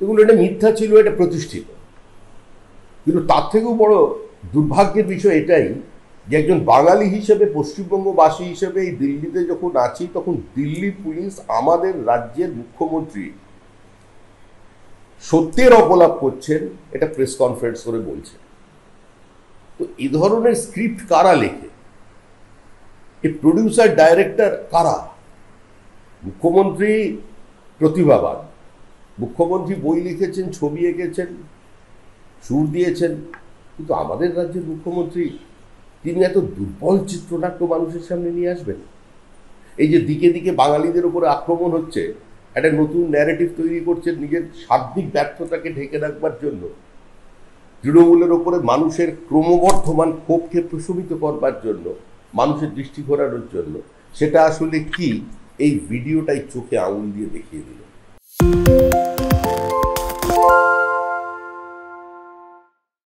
এগুলো এটা মিথ্যা ছিল, এটা প্রতিষ্ঠিত। কিন্তু তার থেকেও বড় দুর্ভাগ্যের বিষয় এটাই যে একজন বাঙালি হিসেবে, পশ্চিমবঙ্গবাসী হিসেবে এই দিল্লিতে যখন আছি, তখন দিল্লি পুলিশ আমাদের রাজ্যের মুখ্যমন্ত্রী সত্যের অপলাপ করছেন, এটা প্রেস কনফারেন্স করে বলছে। তো এই ধরনের স্ক্রিপ্ট কারা লেখে? এই প্রডিউসার ডাইরেক্টর কারা? মুখ্যমন্ত্রী প্রতিভাবান, মুখ্যমন্ত্রী বই লিখেছেন, ছবি এঁকেছেন, সুর দিয়েছেন, কিন্তু আমাদের রাজ্যের মুখ্যমন্ত্রী তিনি এত দুর্বল চিত্রনাট্য মানুষের সামনে নিয়ে আসবেন? এই যে দিকে দিকে বাঙালিদের উপরে আক্রমণ হচ্ছে, একটা নতুন ন্যারেটিভ তৈরি করছেন নিজের সার্বিক ব্যর্থতাকে ঢেকে রাখবার জন্য, তৃণমূলের ওপরে মানুষের ক্রমবর্ধমান ক্ষোভকে প্রশমিত করবার জন্য, মানুষের দৃষ্টি ঘোরানোর জন্য। সেটা আসলে কি, এই ভিডিওটাই চোখে আঙুল দিয়ে দেখিয়ে দিল।